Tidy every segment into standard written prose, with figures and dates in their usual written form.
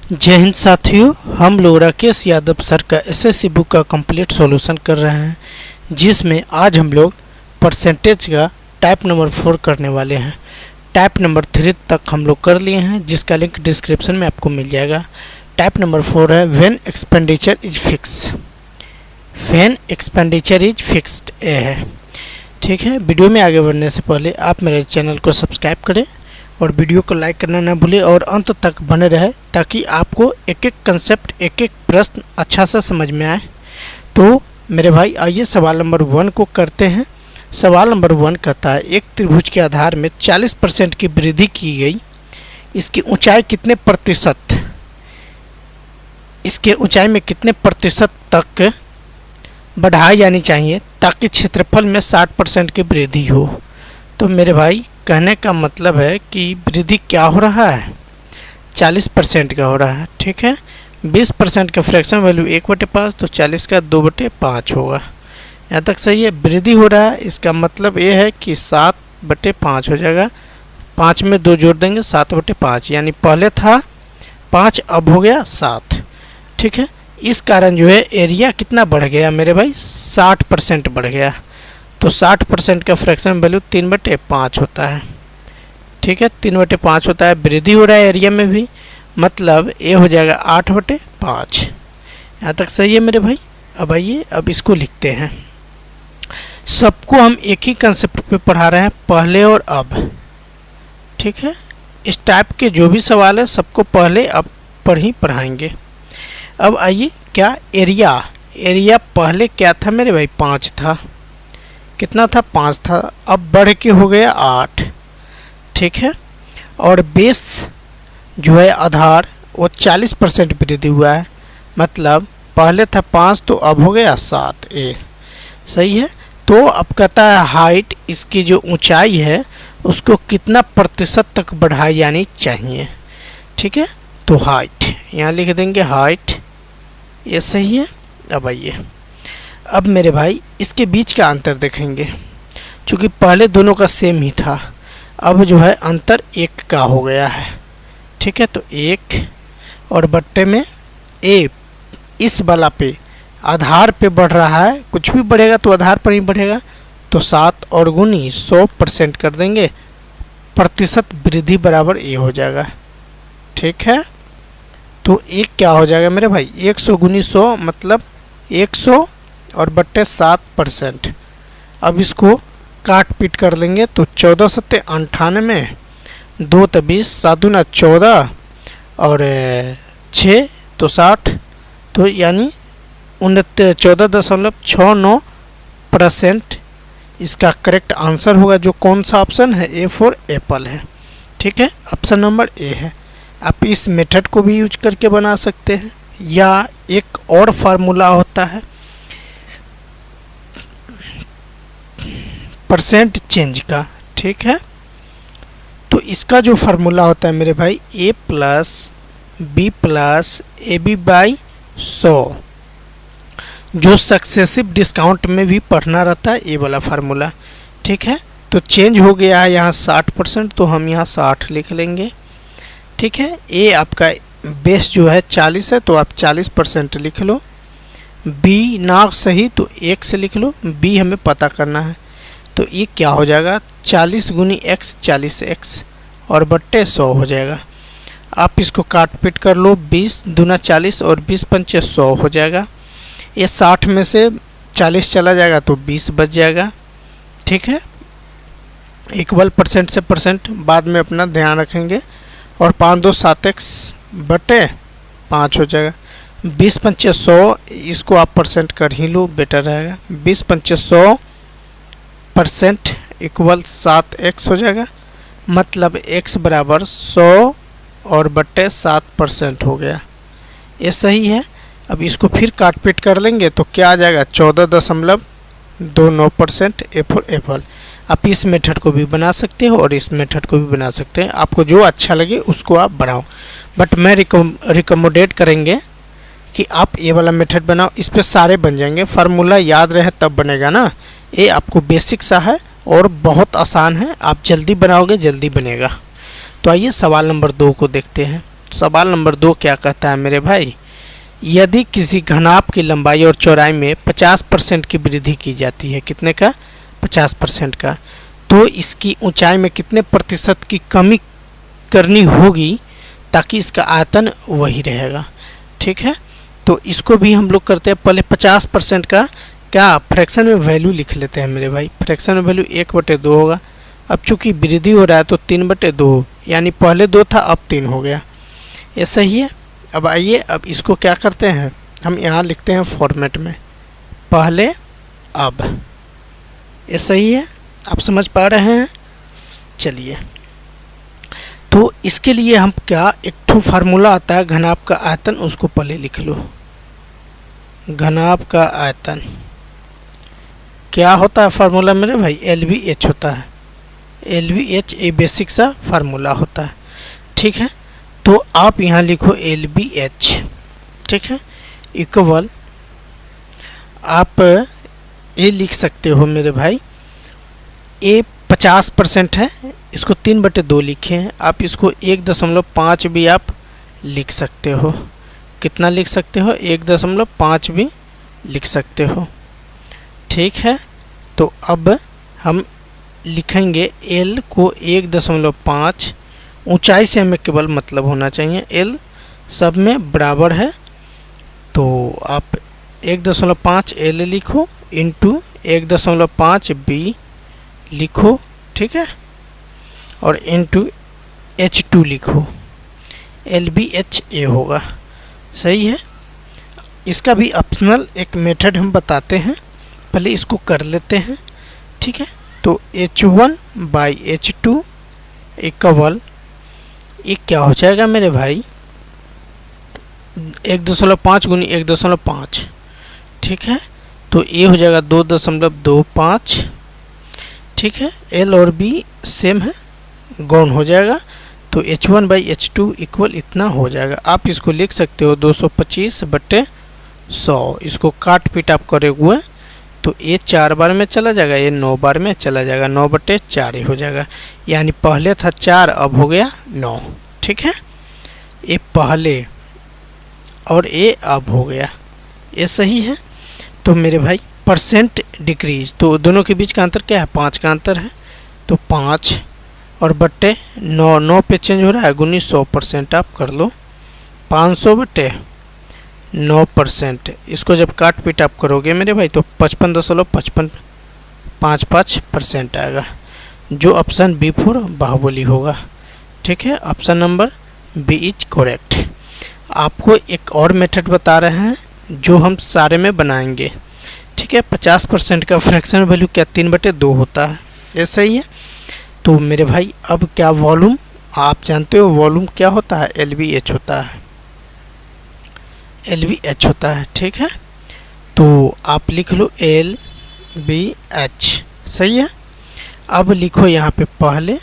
जय हिंद साथियों, हम लोग राकेश यादव सर का एसएससी बुक का कंप्लीट सॉल्यूशन कर रहे हैं, जिसमें आज हम लोग परसेंटेज का टाइप नंबर 4 करने वाले हैं। टाइप नंबर 3 तक हम लोग कर लिए हैं, जिसका लिंक डिस्क्रिप्शन में आपको मिल जाएगा। टाइप नंबर 4 है when expenditure is fix. When expenditure is fixed ये है। ठीक है, वीडियो में आगे बढ़ने से पहले आप मेरे चैनल को सब्सक्राइब करें और वीडियो को लाइक करना ना भूलें और अंत तक बने रहे, ताकि आपको एक एक कंसेप्ट, एक एक प्रश्न अच्छा सा समझ में आए। तो मेरे भाई आइए सवाल नंबर 1 को करते हैं। सवाल नंबर 1 कहता है एक त्रिभुज के आधार में 40% की वृद्धि की गई, इसकी ऊंचाई कितने प्रतिशत, इसके ऊंचाई में कितने प्रतिशत तक बढ़ाई जानी चाहिए ताकि क्षेत्रफल में 60% की वृद्धि हो। तो मेरे भाई कहने का मतलब है कि वृद्धि क्या हो रहा है, 40% का हो रहा है। ठीक है, 20% का फ्रैक्शन वैल्यू 1/5, तो 40 का 2/5 होगा। यहाँ तक सही है। वृद्धि हो रहा है, इसका मतलब ये है कि 7/5 हो जाएगा। 5 में 2 जोड़ देंगे, 7/5, यानी पहले था 5 अब हो गया 7। ठीक है, इस कारण जो है एरिया कितना बढ़ गया मेरे भाई, 60% बढ़ गया। तो 60% का फ्रैक्शन वैल्यू 3/5 होता है। ठीक है, 3/5 होता है। वृद्धि हो रहा है एरिया में भी, मतलब ये हो जाएगा 8/5। यहाँ तक सही है मेरे भाई। अब आइए, अब इसको लिखते हैं। सबको हम एक ही कंसेप्ट पे पढ़ा रहे हैं, पहले और अब। ठीक है, इस टाइप के जो भी सवाल है सबको पहले अब पर ही पढ़ाएंगे। अब आइए, क्या एरिया पहले क्या था मेरे भाई, 5 था। कितना था, 5 था, अब बढ़ के हो गया 8। ठीक है, और बेस जो है आधार वो 40% वृद्धि हुआ है, मतलब पहले था 5 तो अब हो गया 7। ए सही है। तो अब कहता है हाइट, इसकी जो ऊंचाई है उसको कितना प्रतिशत तक बढ़ाई जानी चाहिए। ठीक है, तो हाइट यहाँ लिख देंगे, हाइट ये सही है। अब आइए, अब मेरे भाई इसके बीच का अंतर देखेंगे। चूँकि पहले दोनों का सेम ही था, अब जो है अंतर 1 का हो गया है। ठीक है, तो 1 और बट्टे में ए, इस वाला पे आधार पे बढ़ रहा है, कुछ भी बढ़ेगा तो आधार पर ही बढ़ेगा। तो 7 और गुनी 100% कर देंगे, प्रतिशत वृद्धि बराबर ए हो जाएगा। ठीक है, तो 1 क्या हो जाएगा मेरे भाई, 100 गुनी 100 मतलब 100 और बट्टे 7%। अब इसको काट पीट कर लेंगे तो 14 सत्ते 98, 2 तो 20, 7 दूना 14 और 6 तो 60, तो यानी 14.69% इसका करेक्ट आंसर होगा। जो कौन सा ऑप्शन है, ए फॉर एप्पल है। ठीक है, ऑप्शन नंबर ए है। आप इस मेथड को भी यूज करके बना सकते हैं, या एक और फार्मूला होता है परसेंट चेंज का। ठीक है, तो इसका जो फार्मूला होता है मेरे भाई, a + b + ab/100, जो सक्सेसिव डिस्काउंट में भी पढ़ना रहता है, ये वाला फार्मूला। ठीक है, तो चेंज हो गया है यहाँ 60%, तो हम यहाँ 60 लिख लेंगे। ठीक है, ए आपका बेस जो है 40 है, तो आप 40% लिख लो। बी ना सही तो 1 से लिख लो, बी हमें पता करना है। तो ये क्या हो जाएगा, 40 गुनी x 40x और बट्टे 100 हो जाएगा। आप इसको काट पीट कर लो, 20 दूना 40 और 20 पंचे 100 हो जाएगा। ये 60 में से 40 चला जाएगा तो 20 बच जाएगा। ठीक है, इक्वल परसेंट से परसेंट बाद में अपना ध्यान रखेंगे। और 5 2 7x बटे 5 हो जाएगा। 20 पंचे 100, इसको आप परसेंट कर ही लो, बेटर रहेगा। 20 पंचे 100% इक्वल 7x हो जाएगा, मतलब x बराबर 100 और बट्टे 7% हो गया। ये सही है। अब इसको फिर काट पीट कर लेंगे तो क्या आ जाएगा, 14.29%, ए फॉर एप्पल। आप इस मेथड को भी बना सकते हो और इस मेथड को भी बना सकते हैं, आपको जो अच्छा लगे उसको आप बनाओ। बट मैं रिकमेंडेड करेंगे कि आप ये वाला मेथड बनाओ, इस पे सारे बन जाएंगे। फार्मूला याद रहे तब बनेगा ना, ये आपको बेसिक सा है और बहुत आसान है, आप जल्दी बनाओगे जल्दी बनेगा। तो आइए सवाल नंबर 2 को देखते हैं। सवाल नंबर 2 क्या कहता है मेरे भाई, यदि किसी घनाभ की लंबाई और चौड़ाई में 50% की वृद्धि की जाती है, कितने का, 50% का, तो इसकी ऊंचाई में कितने प्रतिशत की कमी करनी होगी ताकि इसका आयतन वही रहेगा। ठीक है, तो इसको भी हम लोग करते हैं, पहले 50% का क्या फ्रैक्शन में वैल्यू लिख लेते हैं मेरे भाई। फ्रैक्शन में वैल्यू 1/2 होगा। अब चूंकि वृद्धि हो रहा है तो 3/2, यानी पहले 2 था अब 3 हो गया, ये सही है। अब आइए अब इसको क्या करते हैं, हम यहाँ लिखते हैं फॉर्मेट में, पहले अब, ये सही है, आप समझ पा रहे हैं। चलिए, तो इसके लिए हम क्या, एक ठो फार्मूला आता है घनाभ का आयतन, उसको पहले लिख लो। घनाभ का आयतन क्या होता है फार्मूला मेरे भाई, LBH होता है। LBH ये बेसिक सा फार्मूला होता है। ठीक है, तो आप यहाँ लिखो LBH, ठीक है, इक्वल, आप ये लिख सकते हो मेरे भाई, ये 50% है, इसको 3/2 लिखे हैं, आप इसको 1.5 भी आप लिख सकते हो। कितना लिख सकते हो, 1.5 भी लिख सकते हो। ठीक है, तो अब हम लिखेंगे L को 1.5, ऊंचाई से हमें केवल मतलब होना चाहिए, L सब में बराबर है, तो आप 1.5 L लिखो इंटू 1.5 B लिखो, ठीक है, और इंटू H2 लिखो, LBHA होगा। सही है, इसका भी ऑप्शनल एक मेथड हम बताते हैं, पहले इसको कर लेते हैं। ठीक है, तो H1/H2 इक्वल, ये क्या हो जाएगा मेरे भाई, 1.5 गुनी 1.5, ठीक है, तो ये हो जाएगा 2.25। ठीक है, L और B सेम है, गौन हो जाएगा, तो H1/H2 इक्वल इतना हो जाएगा। आप इसको लिख सकते हो 225/100, इसको काट पीट आप करे हुए, तो ये 4 बार में चला जाएगा, ये 9 बार में चला जाएगा, 9/4 ही हो जाएगा, यानी पहले था 4 अब हो गया 9। ठीक है, ये पहले और ये अब हो गया, ये सही है। तो मेरे भाई परसेंट डिक्रीज, तो दोनों के बीच का अंतर क्या है, 5 का अंतर है, तो 5 और बट्टे 9, 9 पे चेंज हो रहा है, गुनी 100% आप कर लो, 500/9%। इसको जब काट पीट आप करोगे मेरे भाई तो 55.5555% आएगा, जो ऑप्शन B4 बाहुबली होगा। ठीक है, option number B is correct. आपको एक और मेथड बता रहे हैं जो हम सारे में बनाएंगे। ठीक है, 50% का फ्रैक्शन वैल्यू क्या, 3/2 होता है, ये सही है। तो मेरे भाई अब क्या, वॉल्यूम, आप जानते हो वॉल्यूम क्या होता है, LBH होता है, LBH होता है। ठीक है, तो आप लिख लो LBH, सही है। अब लिखो यहाँ पे पहले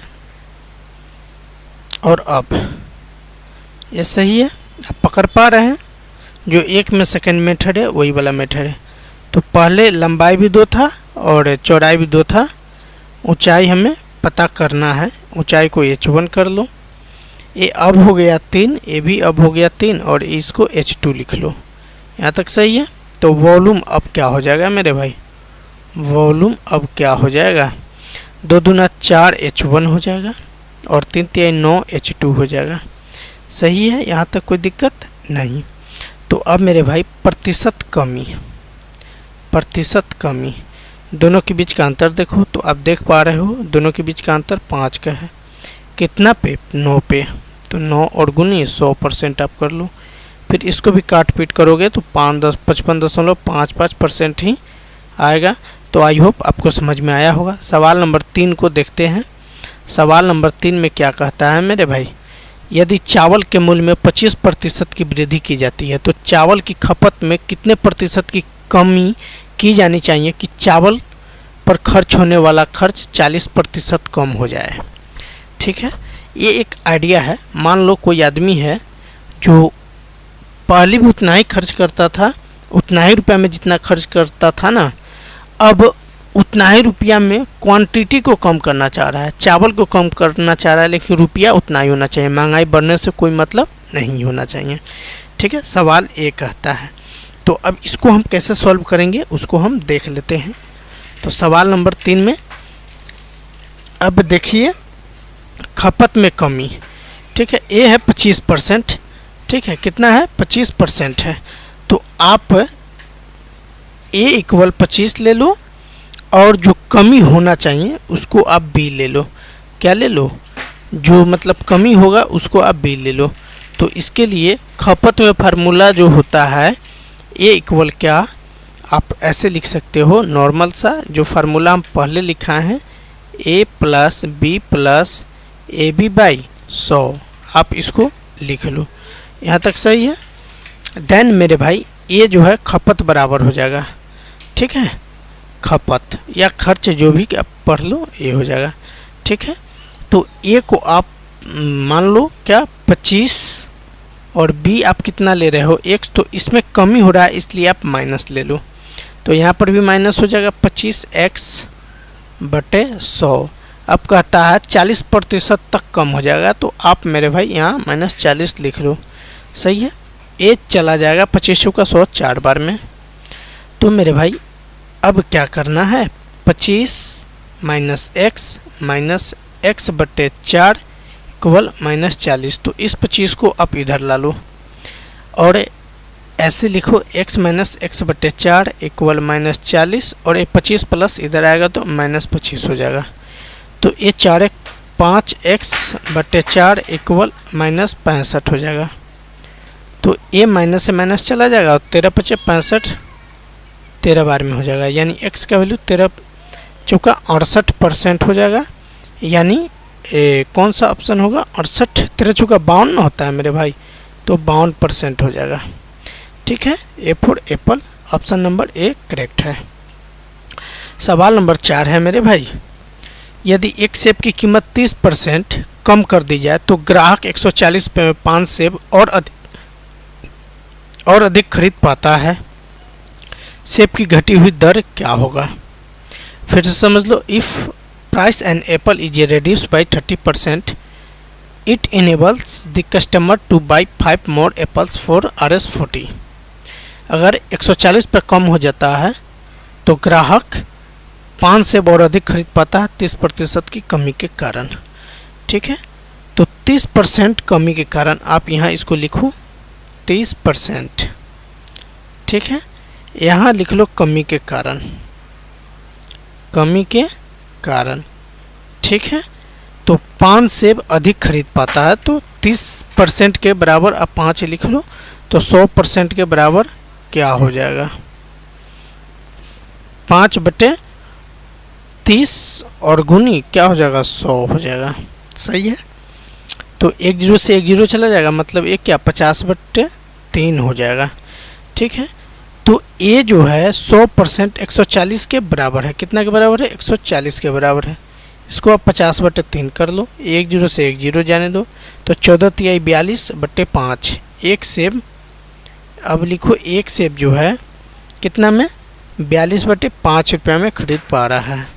और अब, ये सही है, आप पकड़ पा रहे हैं, जो एक में सेकंड मेथड है वही वाला मेथड है। तो पहले लंबाई भी 2 था और चौड़ाई भी 2 था, ऊंचाई हमें पता करना है, ऊंचाई को H1 कर लो, ये अब हो गया 3, ये भी अब हो गया 3, और इसको H2 लिख लो, यहाँ तक सही है। तो वॉल्यूम अब क्या हो जाएगा मेरे भाई, वॉल्यूम अब क्या हो जाएगा, 2 दूना 4 H1 हो जाएगा, और 3 तिहाई 9 H2 हो जाएगा। सही है, यहाँ तक कोई दिक्कत नहीं। तो अब मेरे भाई प्रतिशत कमी, दोनों के बीच का अंतर देखो, तो आप देख पा रहे हो दोनों के बीच का अंतर 5 का है, कितना पे, 9 पे, तो 9 और गुनी 100% आप कर लो, फिर इसको भी काट पीट करोगे तो 55.55% ही आएगा। तो आई होप आपको समझ में आया होगा। सवाल नंबर 3 को देखते हैं। सवाल नंबर 3 में क्या कहता है मेरे भाई, यदि चावल के मूल्य में 25% की वृद्धि की जाती है तो चावल की खपत में कितने प्रतिशत की कमी की जानी चाहिए कि चावल पर खर्च होने वाला खर्च 40% कम हो जाए। ठीक है, ये एक आइडिया है। मान लो कोई आदमी है जो पहले भी उतना ही खर्च करता था, उतना ही रुपया में जितना खर्च करता था ना, अब उतना ही रुपया में क्वांटिटी को कम करना चाह रहा है, चावल को कम करना चाह रहा है, लेकिन रुपया उतना ही होना चाहिए। महंगाई बढ़ने से कोई मतलब नहीं होना चाहिए। ठीक है, सवाल ये कहता है। तो अब इसको हम कैसे सॉल्व करेंगे उसको हम देख लेते हैं। तो सवाल नंबर 3 में अब देखिए खपत में कमी। ठीक है, ए है 25%। ठीक है, कितना है 25% है। तो आप ए इक्वल 25 ले लो और जो कमी होना चाहिए उसको आप बी ले लो। क्या ले लो? जो मतलब कमी होगा उसको आप बी ले लो। तो इसके लिए खपत में फार्मूला जो होता है ए इक्वल क्या, आप ऐसे लिख सकते हो नॉर्मल सा जो फार्मूला हम पहले लिखा है, A plus B plus A B by 100। आप इसको लिख लो, यहाँ तक सही है। देन मेरे भाई ये जो है खपत बराबर हो जाएगा। ठीक है, खपत या खर्च जो भी आप पढ़ लो ये हो जाएगा। ठीक है, तो ए को आप मान लो क्या 25 और बी आप कितना ले रहे हो x, तो इसमें कमी हो रहा है इसलिए आप माइनस ले लो। तो यहाँ पर भी माइनस हो जाएगा 25x बटे 100। अब कहता है 40% तक कम हो जाएगा, तो आप मेरे भाई यहाँ -40 लिख लो। सही है, ए चला जाएगा 25 का 100 4 बार में। तो मेरे भाई अब क्या करना है, 25 - x बटे 4 इक्वल -40। तो इस 25 को आप इधर ला लो और ऐसे लिखो x - x बटे 4 इक्वल -40 और ये 25 प्लस इधर आएगा तो -25 हो जाएगा। तो ये 4 5x बटे 4 इक्वल -65 हो जाएगा। तो ये माइनस से माइनस चला जाएगा और 13 × 5 = 65 13 बार में हो जाएगा, यानी x का वैल्यू 13 चौका 68% हो जाएगा। यानी कौन सा ऑप्शन होगा, 68 13 चौका 52 होता है मेरे भाई, तो 52% हो जाएगा। ठीक है, A for Apple, option number A correct है। सवाल नंबर 4 है मेरे भाई, यदि एक सेब की कीमत 30% कम कर दी जाए तो ग्राहक 140 रुपये में 5 सेब और अधिक खरीद पाता है। सेब की घटी हुई दर क्या होगा? फिर से समझ लो, if price an apple is reduced by 30%, it enables the customer to buy 5 more apples for Rs 40। अगर 140 पे कम हो जाता है तो ग्राहक 5 सेब और अधिक खरीद पाता है 30% की कमी के कारण। ठीक है, तो 30% कमी के कारण आप यहाँ इसको लिखो 30%। ठीक है, यहाँ लिख लो कमी के कारण, कमी के कारण। ठीक है, तो 5 सेब अधिक खरीद पाता है तो 30% के बराबर आप 5 लिख लो, तो 100% के बराबर क्या हो जाएगा, 5 बटे 30 और गुनी क्या हो जाएगा, 100 हो जाएगा। सही है, तो 1 0 से 1 0 चला जाएगा, मतलब एक क्या 50 बटे 3 हो जाएगा। ठीक है, तो ये जो है 100% 140 के बराबर है। कितना के बराबर है, 140 के बराबर है। इसको आप 50 बटे 3 कर लो, 1 0 से 1 0 जाने दो, तो 14 × 42 बटे 5। एक सेब, अब लिखो एक सेब जो है कितना में 42 बटे 5 रुपये में खरीद पा रहा है।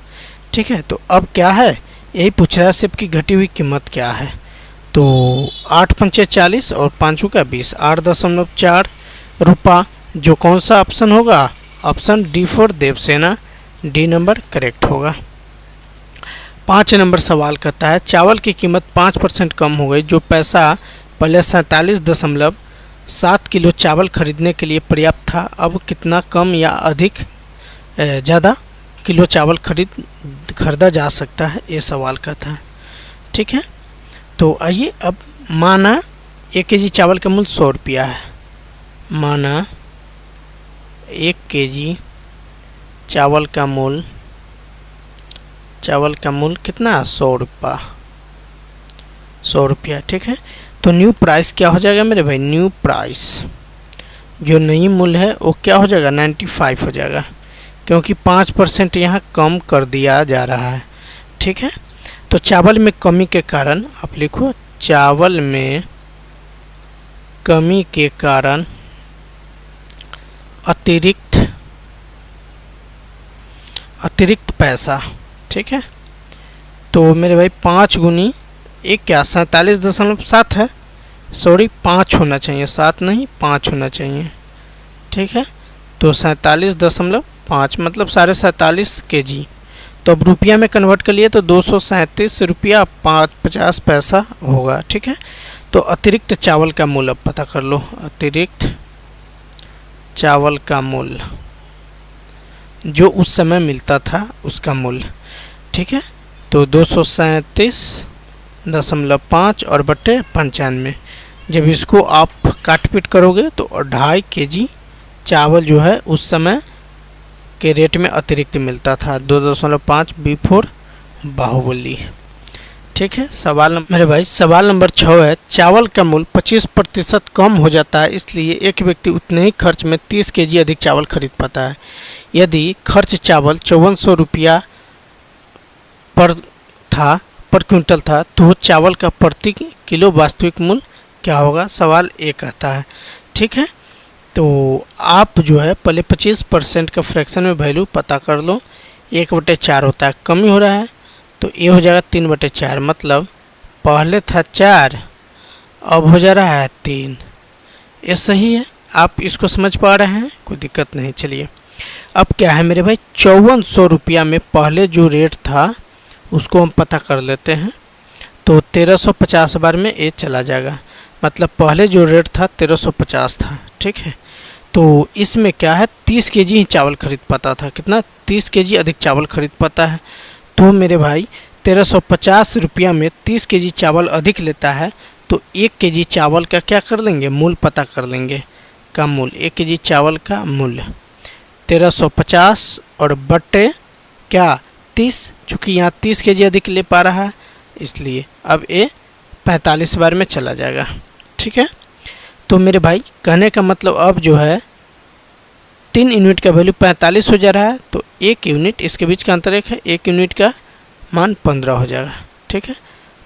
ठीक है, तो अब क्या है, यही पूछ रहा है सेब की घटी हुई कीमत क्या है। तो 8 × 5 = 40 और 5 का 20, 8.4 रुपये। जो कौन सा ऑप्शन होगा, option D for Devsena, D number correct होगा। 5 नंबर सवाल कहता है, चावल की कीमत 5% कम हो गई। जो पैसा पहले 47.7 किलो चावल खरीदने के लिए पर्याप्त था, अब कितना कम या अधिक ज़्यादा किलो चावल खरीदा जा सकता है, ये सवाल कहता है। ठीक है, तो आइए अब माना 1 केजी चावल का मूल्य 100 रुपया है। माना 1 केजी चावल का मूल्य कितना, 100 रुपया, 100 रुपया। ठीक है, तो न्यू प्राइस क्या हो जाएगा मेरे भाई, न्यू प्राइस जो नई मूल्य है वो क्या हो जाएगा, 95 हो जाएगा, क्योंकि 5% यहाँ कम कर दिया जा रहा है। ठीक है, तो चावल में कमी के कारण आप लिखो, चावल में कमी के कारण अतिरिक्त पैसा। ठीक है, तो मेरे भाई 5 गुनी 1 क्या 47.7 है, सॉरी 5 होना चाहिए, 7 नहीं 5 होना चाहिए, ठीक है। तो 47.5 मतलब 47.5 kg। तो अब रुपया में कन्वर्ट कर लिए तो 237 रुपया 50 पैसा होगा, ठीक है। तो अतिरिक्त चावल का मूल्य अब पता कर लो, अतिरिक्त चावल का मूल्य जो उस समय मिलता था उसका मूल्य, ठीक है। तो 237.5 और बटे 95, जब इसको आप काट पीट करोगे तो 2.5 kg चावल जो है उस समय के रेट में अतिरिक्त मिलता था। 2.5 बिफोर बाहुबली, ठीक है। मेरे भाई सवाल नंबर 6 है, चावल का मूल्य 25% कम हो जाता है, इसलिए एक व्यक्ति उतने ही खर्च में 30 kg अधिक चावल खरीद पाता है। यदि खर्च चावल 5400 रुपया पर क्विंटल था तो चावल का प्रति किलो वास्तविक मूल्य क्या होगा, सवाल एक आता है, ठीक है। तो आप जो है पहले 25% का फ्रैक्शन में वैल्यू पता कर लो। 1/4 होता है, कमी हो रहा है तो ये हो जाएगा 3/4, मतलब पहले था 4 अब हो जा रहा है 3। ये सही है, आप इसको समझ पा रहे हैं, कोई दिक्कत नहीं। चलिए अब क्या है मेरे भाई, 5400 रुपया में पहले जो रेट था उसको हम पता कर लेते हैं। तो 1350 बार में ये चला जाएगा, मतलब पहले जो रेट था 1350 था, ठीक है। तो इसमें क्या है 30 kg ही चावल खरीद पाता था, कितना 30 kg अधिक चावल खरीद पाता है। तो मेरे भाई 1350 रुपया में 30 kg चावल अधिक लेता है, तो 1 kg चावल का क्या कर लेंगे, मूल्य पता कर लेंगे, का मूल्य 1 kg चावल का मूल्य 1350 और बटे क्या 30, चूँकि यहाँ 30 kg अधिक ले पा रहा है इसलिए अब ये 45 बार में चला जाएगा, ठीक है। तो मेरे भाई कहने का मतलब अब जो है 3 यूनिट का वैल्यू 45 हो जा रहा है, तो 1 यूनिट इसके बीच का अंतर एक है, 1 यूनिट का मान 15 हो जाएगा, ठीक है।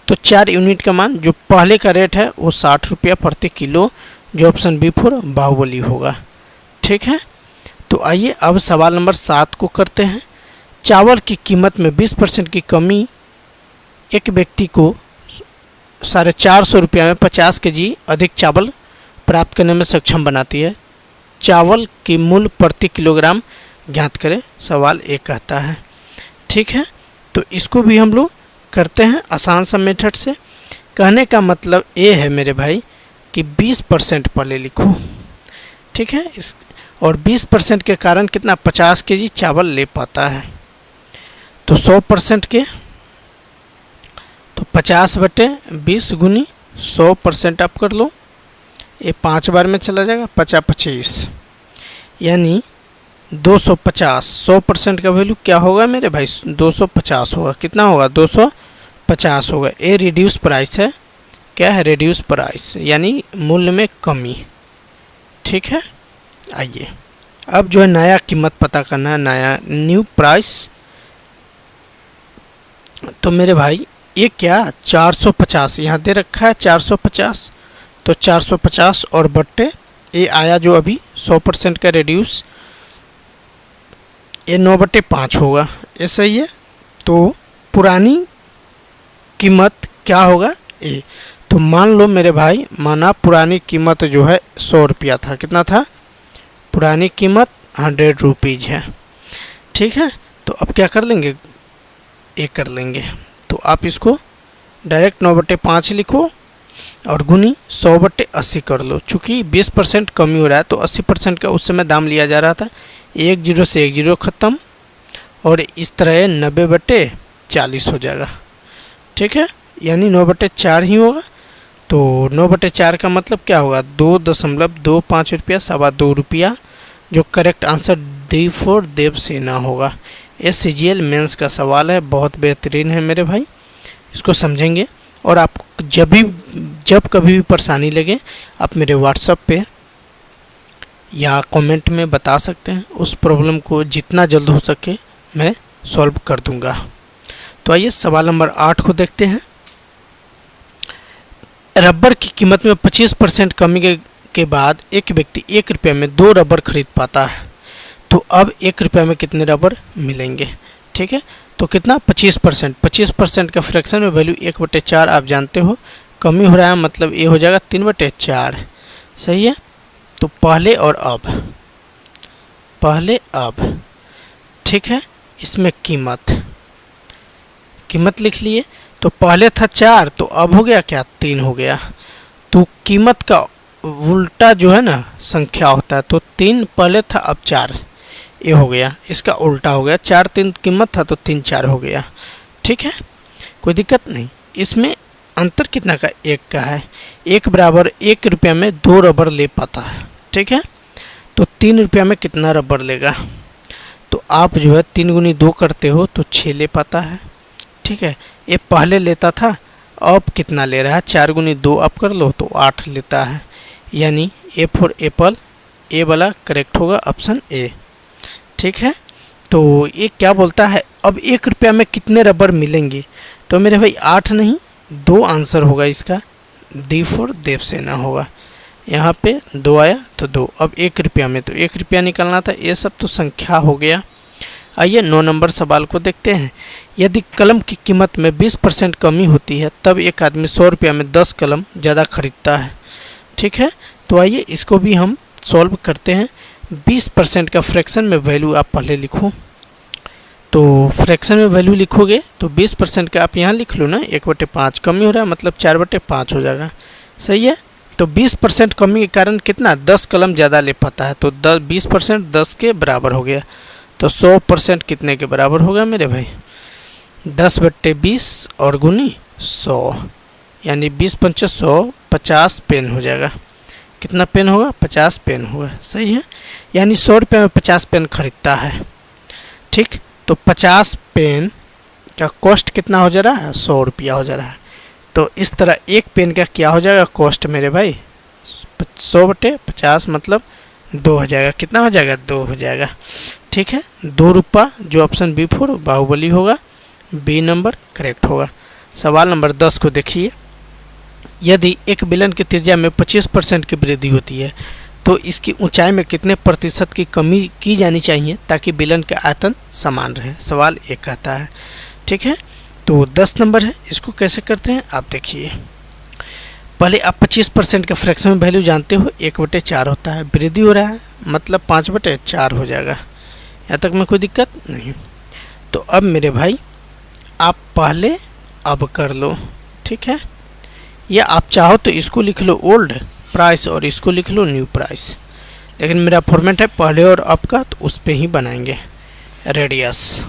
तो 4 यूनिट का मान जो पहले का रेट है वो 60 रुपया प्रति किलो, जो ऑप्शन बी फॉर बाहुबली होगा, ठीक है। तो आइए अब सवाल नंबर 7 को करते हैं। चावल की कीमत में 20% की कमी एक व्यक्ति को 450 रुपया में 50 kg अधिक चावल प्राप्त करने में सक्षम बनाती है। चावल की मूल्य प्रति किलोग्राम ज्ञात करें, सवाल एक कहता है, ठीक है। तो इसको भी हम लोग करते हैं आसान सा मेथड से। कहने का मतलब ये है मेरे भाई कि 20% पहले लिखो, ठीक है। और 20% के कारण कितना 50 kg चावल ले पाता है। तो 100% के तो 50/20 गुनी 100% आप कर लो, ये 5 बार में चला जाएगा, 50-25 यानी 250। 100% का वैल्यू क्या होगा मेरे भाई 250 होगा, कितना होगा 250 होगा। ये रिड्यूस प्राइस है, क्या है रिड्यूस प्राइस यानी मूल्य में कमी, ठीक है। आइए अब जो है नया कीमत पता करना है, नया न्यू प्राइस। तो मेरे भाई ये क्या 450 यहाँ दे रखा है 450, तो 450 और बट्टे ये आया जो अभी 100% का रेड्यूस, ये 9/5 होगा, ये सही है। तो पुरानी कीमत क्या होगा ए। तो मान लो मेरे भाई, माना पुरानी कीमत जो है 100 रुपया था, कितना था पुरानी कीमत 100 रुपीज़ है, ठीक है। तो अब क्या कर लेंगे, एक कर लेंगे। तो आप इसको डायरेक्ट 9/5 लिखो और गुनी 100/80 कर लो। चूँकि 20% कमी हो रहा है तो 80% का उस समय दाम लिया जा रहा था, 1 0 से 1 0 ख़त्म, और इस तरह 90/40 हो जाएगा, ठीक है, यानी 9/4 ही होगा। तो 9/4 का मतलब क्या होगा 2.25 रुपया, 2.25 रुपया, जो correct answer D for Devsena होगा। SCGL मेंस का सवाल है, बहुत बेहतरीन है मेरे भाई, इसको समझेंगे। और आपको जब कभी भी परेशानी लगे आप मेरे व्हाट्सएप पे या कमेंट में बता सकते हैं, उस प्रॉब्लम को जितना जल्द हो सके मैं सॉल्व कर दूंगा। तो आइए सवाल नंबर 8 को देखते हैं। रबर की कीमत में 25% कमी के बाद एक व्यक्ति 1 रुपये में 2 रबर खरीद पाता है, तो अब 1 रुपये में कितने रबर मिलेंगे, ठीक है। तो कितना 25%, 25% का फ्रैक्शन में वैल्यू 1/4 आप जानते हो, कमी हो रहा है, मतलब ये हो जाएगा 3/4। सही है। तो पहले और अब, पहले अब, ठीक है। इसमें कीमत लिख लिए। तो पहले था 4 तो अब हो गया क्या, 3 हो गया। तो कीमत का उल्टा जो है ना संख्या होता है, तो 3 पहले था अब 4, ये हो गया। इसका उल्टा हो गया, 4 3 कीमत था तो 3 4 हो गया। ठीक है, कोई दिक्कत नहीं। इसमें अंतर कितना का, 1 का है। 1 बराबर 1 रुपया में 2 रबर ले पाता है। ठीक है, तो 3 रुपया में कितना रबर लेगा, तो आप जो है 3 गुनी 2 करते हो तो 6 ले पाता है। ठीक है, ये पहले लेता था, अब कितना ले रहा है, 4 गुनी 2 आप कर लो तो 8 लेता है। यानी ए फॉर एप्पल, ए वाला करेक्ट होगा, ऑप्शन ए। ठीक है, तो ये क्या बोलता है, अब 1 रुपया में कितने रबर मिलेंगे, तो मेरे भाई 8 नहीं 2 आंसर होगा इसका। डी फॉर देवसेना होगा। यहाँ पे 2 आया तो 2। अब 1 रुपया में तो 1 रुपया निकलना था। ये सब तो संख्या हो गया। आइए 9 नंबर सवाल को देखते हैं। यदि कलम की कीमत में 20% कमी होती है तब एक आदमी 100 रुपया में 10 कलम ज़्यादा खरीदता है। ठीक है, तो आइए इसको भी हम सॉल्व करते हैं। 20% का फ्रैक्शन में वैल्यू आप पहले लिखो। तो फ्रैक्शन में वैल्यू लिखोगे तो 20% का आप यहाँ लिख लो ना, 1/5 कमी हो रहा है मतलब 4/5 हो जाएगा। सही है, तो 20% कमी के कारण कितना, 10 कलम ज़्यादा ले पाता है। तो 20% 10 के बराबर हो गया। तो 100% कितने के बराबर होगा मेरे भाई, 10/20 और गुनी 100, यानी 20 पंचे 100, 50 पेन हो जाएगा। कितना पेन होगा, 50 पेन होगा। सही है, यानी 100 रुपये में 50 पेन खरीदता है। ठीक, तो 50 पेन का कॉस्ट कितना हो जा रहा है, 100 रुपया हो जा रहा है। तो इस तरह एक पेन का क्या हो जाएगा कॉस्ट मेरे भाई, 100/50 मतलब 2 हो जाएगा। कितना हो जाएगा, 2 हो जाएगा। ठीक है, 2 रुपया, जो ऑप्शन बी फॉर बाहुबली होगा, बी नंबर करेक्ट होगा। सवाल नंबर 10 को देखिए। यदि एक बेलन की त्रिज्या में 25% की वृद्धि होती है तो इसकी ऊंचाई में कितने प्रतिशत की कमी की जानी चाहिए ताकि बेलन का आयतन समान रहे, सवाल ये कहता है। ठीक है, तो 10 नंबर है, इसको कैसे करते हैं आप देखिए। पहले आप 25% का फ्रैक्शन वैल्यू जानते हो, 1/4 होता है। वृद्धि हो रहा है मतलब 5/4 हो जाएगा। यहाँ तक में कोई दिक्कत नहीं। तो अब मेरे भाई आप पहले अब कर लो। ठीक है, या आप चाहो तो इसको लिख लो ओल्ड प्राइस और इसको लिख लो न्यू प्राइस, लेकिन मेरा फॉर्मेट है पहले और अब का, तो उस पर ही बनाएंगे। रेडियस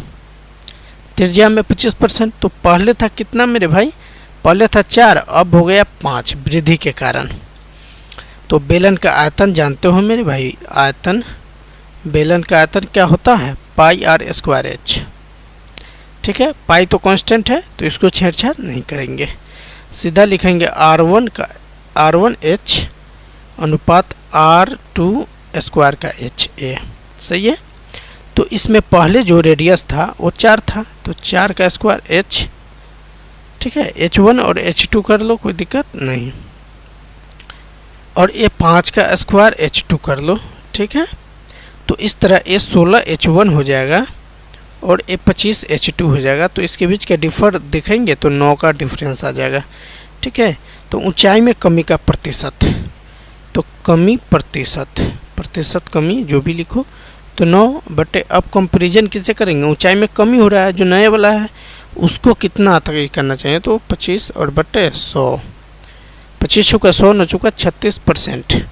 त्रिज्या में 25%, तो पहले था कितना मेरे भाई, पहले था 4 अब हो गया 5 वृद्धि के कारण। तो बेलन का आयतन जानते हो मेरे भाई, आयतन, बेलन का आयतन क्या होता है, πr²h। ठीक है, पाई तो कांस्टेंट है तो इसको छेड़छाड़ नहीं करेंगे, सीधा लिखेंगे R1H अनुपात R2² का HA। सही है, तो इसमें पहले जो रेडियस था वो 4 था, तो 4 का स्क्वायर H। ठीक है, H1 और H2 कर लो, कोई दिक्कत नहीं। और ये 5 का स्क्वायर H2 कर लो। ठीक है, तो इस तरह ये 16 H1 हो जाएगा और ये 25 H2 हो जाएगा। तो इसके बीच का डिफर देखेंगे तो 9 का डिफरेंस आ जाएगा। ठीक है, तो ऊंचाई में कमी का प्रतिशत, तो कमी प्रतिशत कमी जो भी लिखो, तो 9 अब कंपैरिजन किससे करेंगे, ऊंचाई में कमी हो रहा है जो नए वाला है उसको कितना तक करना चाहिए, तो 25 और बटे 100, 25 चुका 100 न चुका 36%,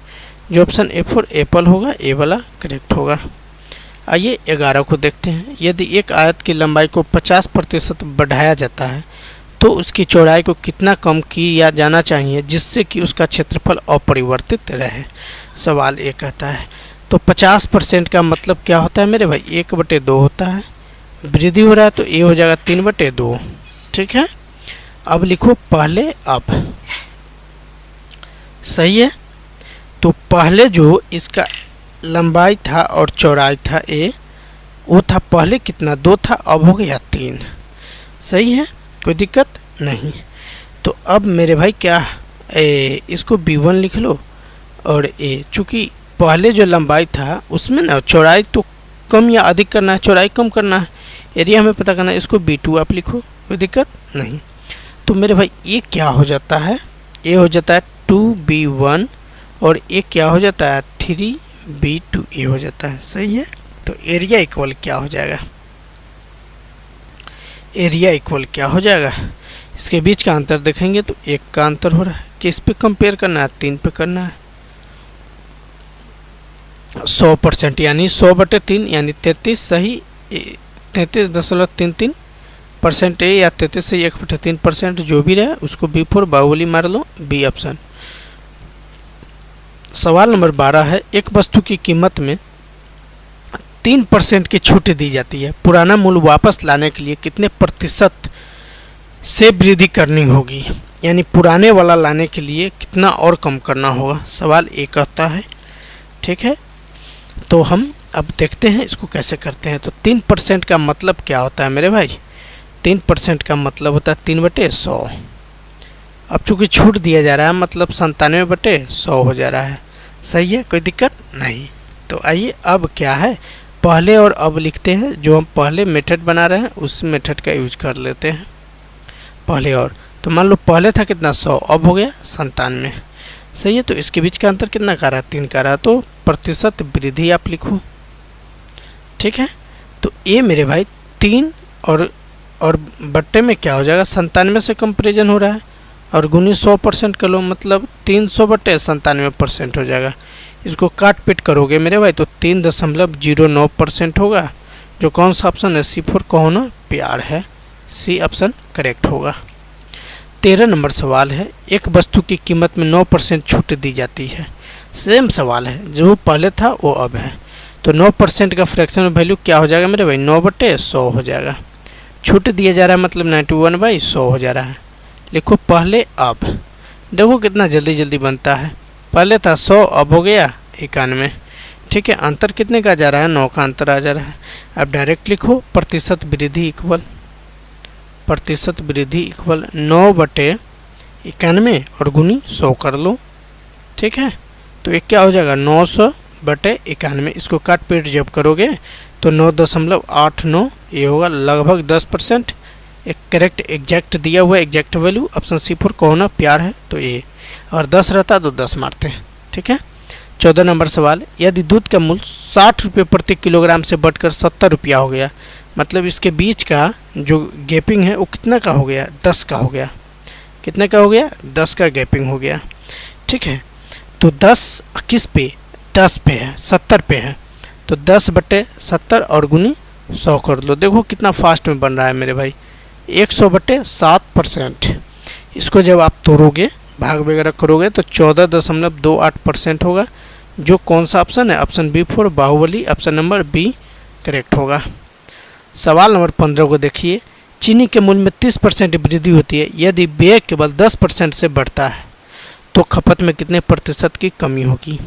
जो ऑप्शन ए फॉर एप्पल होगा, ए वाला करेक्ट होगा। आइए 11 को देखते हैं। यदि एक आयत की लंबाई को 50% बढ़ाया जाता है तो उसकी चौड़ाई को कितना कम किया जाना चाहिए जिससे कि उसका क्षेत्रफल अपरिवर्तित रहे, सवाल ये कहता है। तो 50% का मतलब क्या होता है मेरे भाई, 1/2 होता है। वृद्धि हो रहा है तो ये हो जाएगा 3/2। ठीक है, अब लिखो पहले अब। सही है, तो पहले जो इसका लंबाई था और चौड़ाई था ए, वो था पहले कितना 2 था, अब हो गया 3। सही है, कोई दिक्कत नहीं। तो अब मेरे भाई क्या इसको B1 लिख लो और ए, चूँकि पहले जो लंबाई था उसमें ना चौड़ाई तो कम या अधिक करना है, चौड़ाई कम करना है, एरिया हमें पता करना है, इसको B2 आप लिखो, कोई दिक्कत नहीं। तो मेरे भाई ये क्या हो जाता है, ए हो जाता है 2b1 और ए क्या हो जाता है 3b2a हो जाता है। सही है। तो एरिया इक्वल क्या हो जाएगा, एरिया इक्वल क्या हो जाएगा, इसके बीच का अंतर देखेंगे तो 1 का अंतर हो रहा है। किस पे कंपेयर करना है, 3 पे करना है। 100% यानी 100/3 यानी 33 सही 33.33% या 33 से 1/3% जो भी रहे उसको B4 बाहुबली मार लो, बी ऑप्शन। सवाल नंबर 12 है, एक वस्तु की कीमत में 3% की छूट दी जाती है, पुराना मूल्य वापस लाने के लिए कितने प्रतिशत से वृद्धि करनी होगी, यानी पुराने वाला लाने के लिए कितना और कम करना होगा। सवाल एक आता है। ठीक है, तो हम अब देखते हैं इसको कैसे करते हैं। तो 3% का मतलब क्या होता है मेरे भाई, 3% का मतलब होता है 3/100। अब चूंकि छूट दिया जा रहा है मतलब 97/100 हो जा रहा है। सही है, कोई दिक्कत नहीं। तो आइए अब क्या है, पहले और अब लिखते हैं। जो हम पहले मेथड बना रहे हैं उस मेथड का यूज कर लेते हैं, पहले और। तो मान लो पहले था कितना 100, अब हो गया 97। सही है, तो इसके बीच का अंतर कितना का रहा, 3 का रहा, तो प्रतिशत वृद्धि आप लिखो। ठीक है, तो ये मेरे भाई 3 और बट्टे में क्या हो जाएगा, 97 से कंपेरिजन हो रहा है और गुनी 100% कर लो, मतलब 300/97% हो जाएगा। इसको काट पीट करोगे मेरे भाई तो 3.09% होगा। जो कौन सा ऑप्शन है, C4 को होना प्यार है, सी ऑप्शन करेक्ट होगा। 13 नंबर सवाल है, एक वस्तु की कीमत में 9% छूट दी जाती है। सेम सवाल है, जो पहले था वो अब है। तो 9% का फ्रैक्शन वैल्यू क्या हो जाएगा मेरे भाई, 9/100 हो जाएगा। छूट दिया जा रहा है मतलब 91/100 हो जा रहा है। लिखो पहले अब, देखो कितना जल्दी जल्दी बनता है। पहले था 100, अब हो गया 91। ठीक है, अंतर कितने का जा रहा है, 9 का अंतर आ जा रहा है। अब डायरेक्ट लिखो प्रतिशत वृद्धि इक्वल, प्रतिशत वृद्धि इक्वल 9/91 और गुनी 100 कर लो। ठीक है, तो एक क्या हो जाएगा 900/91। इसको काट पीट जब करोगे तो 9.89 ये होगा, लगभग 10%। एक करेक्ट एग्जैक्ट दिया हुआ एग्जैक्ट वैल्यू ऑप्शन C4 को होना प्यार है, तो ये और 10 रहता तो 10 मारते हैं। ठीक है, 14 नंबर सवाल, यदि दूध का मूल्य 60 रुपये प्रति किलोग्राम से बढ़कर 70 रुपया हो गया, मतलब इसके बीच का जो गैपिंग है वो कितना का हो गया, 10 का हो गया। कितने का हो गया, 10 का गैपिंग हो गया। ठीक है, तो 10 किस पे, 10 पे है, 70 पे है, तो 10/70 और गुनी 100 कर लो। देखो कितना फास्ट में बन रहा है मेरे भाई, 100/7%। इसको जब आप तोड़ोगे भाग वगैरह करोगे तो 14.28% होगा। जो कौन सा ऑप्शन है, option B4 Baahubali, option number B correct होगा। सवाल नंबर 15 को देखिए, चीनी के मूल्य में 30% वृद्धि होती है, यदि व्यय केवल 10% से बढ़ता है तो खपत में कितने प्रतिशत की कमी होगी।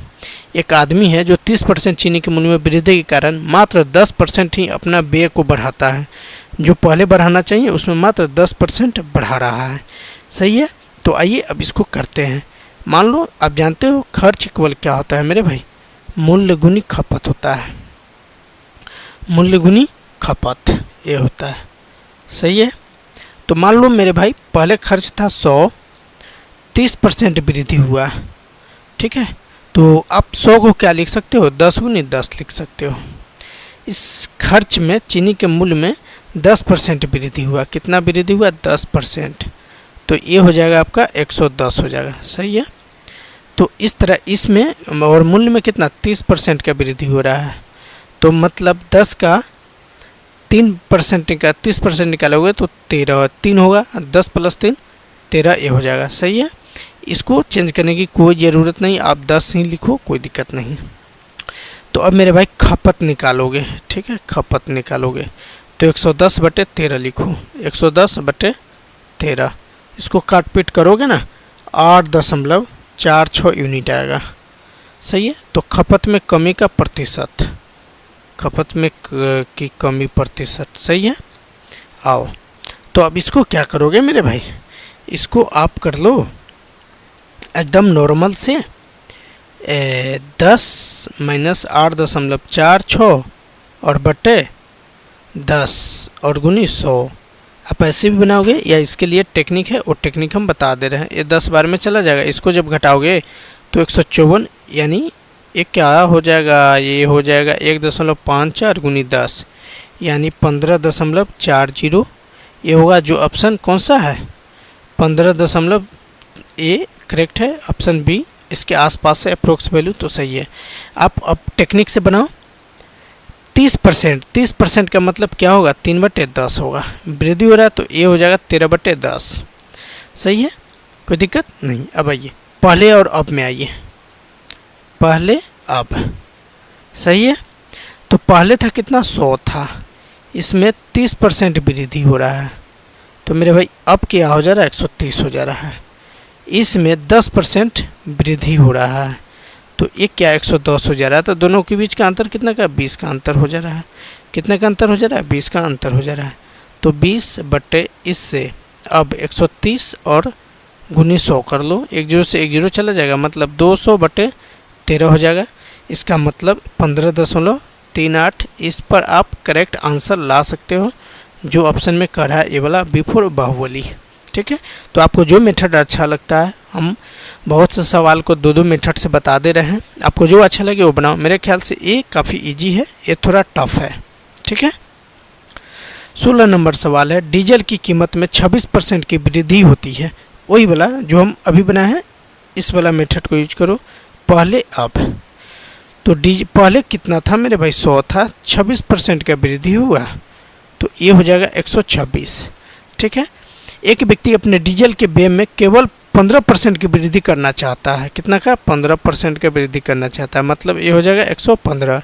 एक आदमी है जो 30% चीनी के मूल्य में वृद्धि के कारण मात्र 10% ही अपना व्यय को बढ़ाता है, जो पहले बढ़ाना चाहिए उसमें मात्र 10% बढ़ा रहा है। सही है, तो आइए अब इसको करते हैं। मान लो आप जानते हो खर्च इक्वल क्या होता है मेरे भाई, मूल्य गुनी खपत होता है, मूल्य गुनी खपत ये होता है। सही है, तो मान लो मेरे भाई पहले खर्च था 100, 30% वृद्धि हुआ। ठीक है, तो आप 100 को क्या लिख सकते हो, 10 गुनी 10 लिख सकते हो। इस खर्च में चीनी के मूल्य में 10% वृद्धि हुआ। कितना वृद्धि हुआ, 10%, तो ये हो जाएगा आपका 110 हो जाएगा। सही है, तो इस तरह इसमें और मूल्य में कितना 30% का वृद्धि हो रहा है, तो मतलब 10 का 3% का 30% निकालोगे तो 3 होगा, 10 + 3 13 ये हो जाएगा। सही है, इसको चेंज करने की कोई ज़रूरत नहीं, आप 10 ही लिखो, कोई दिक्कत नहीं। तो अब मेरे भाई खपत निकालोगे। ठीक है, खपत निकालोगे तो 110/13 लिखो, 110/13। इसको काट पीट करोगे ना 8.46 यूनिट आएगा। सही है, तो खपत में कमी का प्रतिशत, खपत में की कमी प्रतिशत। सही है, आओ तो अब इसको क्या करोगे मेरे भाई, इसको आप कर लो एकदम नॉर्मल से 10 - 8.46 और बटे 10 और गुनी 100, आप ऐसे भी बनाओगे या इसके लिए टेक्निक है, वो टेक्निक हम बता दे रहे हैं। ये 10 बार में चला जाएगा, इसको जब घटाओगे तो 154 यानी ये क्या हो जाएगा, ये हो जाएगा 1.54 गुनी 10 यानी 15.40। ये होगा जो ऑप्शन कौन सा है 15 ए करेक्ट है, ऑप्शन बी इसके आसपास से अप्रोक्स वैल्यू तो सही है। आप अब टेक्निक से बनाओ 30%। 30% का मतलब क्या होगा 3/10 होगा, वृद्धि हो रहा है तो ये हो जाएगा 13/10। सही है, कोई दिक्कत नहीं। अब आइए पहले और अब में आइए, पहले अब सही है। तो पहले था कितना 100 था, इसमें 30% वृद्धि हो रहा है तो मेरे भाई अब क्या हो जा रहा है 130 हो जा रहा है। इसमें 10% वृद्धि हो रहा है तो ये क्या 110 हो जा रहा है। तो दोनों के बीच का अंतर कितना का 20 का अंतर हो जा रहा है। कितने का अंतर हो जा रहा है 20 का अंतर हो जा रहा है। तो 20 बटे इससे अब 130 और गुनी 100 कर लो, एक जीरो से एक जीरो चला जाएगा मतलब 200/13 हो जाएगा। इसका मतलब 15.38। इस पर आप करेक्ट आंसर ला सकते हो जो ऑप्शन में कर रहा है ये वाला बिफोर बाहुबली। ठीक है, तो आपको जो मेथड अच्छा लगता है, हम बहुत से सवाल को दो दो मेथड से बता दे रहे हैं, आपको जो अच्छा लगे वो बनाओ। मेरे ख्याल से ये काफ़ी इजी है, ये थोड़ा टफ है। ठीक है, 16 नंबर सवाल है, डीजल की कीमत में 26% की वृद्धि होती है। वही वाला जो हम अभी बनाए हैं, इस वाला मेथड को यूज करो पहले अब। तो पहले कितना था मेरे भाई 100 था, 26% का वृद्धि हुआ तो ये हो जाएगा 126। ठीक है, एक व्यक्ति अपने डीजल के व्यय में केवल 15% की वृद्धि करना चाहता है। कितना का 15% का वृद्धि करना चाहता है, मतलब ये हो जाएगा 115।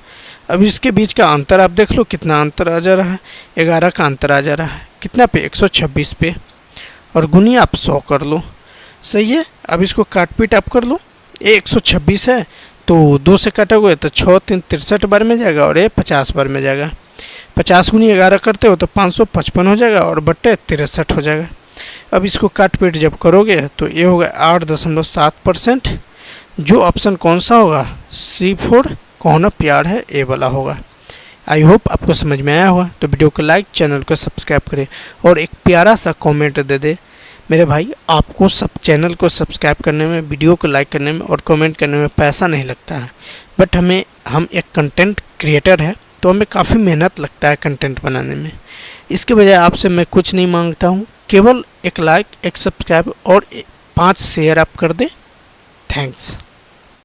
अब इसके बीच का अंतर आप देख लो कितना अंतर आ जा रहा है, 11 का अंतर आ जा रहा है। कितना पे 126 पे, और गुनी आप 100 कर लो। सही है, अब इसको काट पीट आप कर लो। ये 126 है तो 2 से काटोगे तो 6 3 63 बार में जाएगा और ये 50 बार में जाएगा। 50 गुनी 11 करते हो तो 555 हो जाएगा और बट्टे 63 हो जाएगा। अब इसको काट पीट जब करोगे तो ये होगा 8.7%। जो ऑप्शन कौन सा होगा C4 कौन प्यार है ये वाला होगा। आई होप आपको समझ में आया होगा। तो वीडियो को लाइक, चैनल को सब्सक्राइब करें और एक प्यारा सा कमेंट दे दे मेरे भाई। आपको सब चैनल को सब्सक्राइब करने में, वीडियो को लाइक करने में और कमेंट करने में पैसा नहीं लगता है, बट हम एक कंटेंट क्रिएटर है तो हमें काफ़ी मेहनत लगता है कंटेंट बनाने में। इसके बजाय आपसे मैं कुछ नहीं मांगता हूँ, केवल एक लाइक, एक सब्सक्राइब और 5 शेयर आप कर दें। थैंक्स।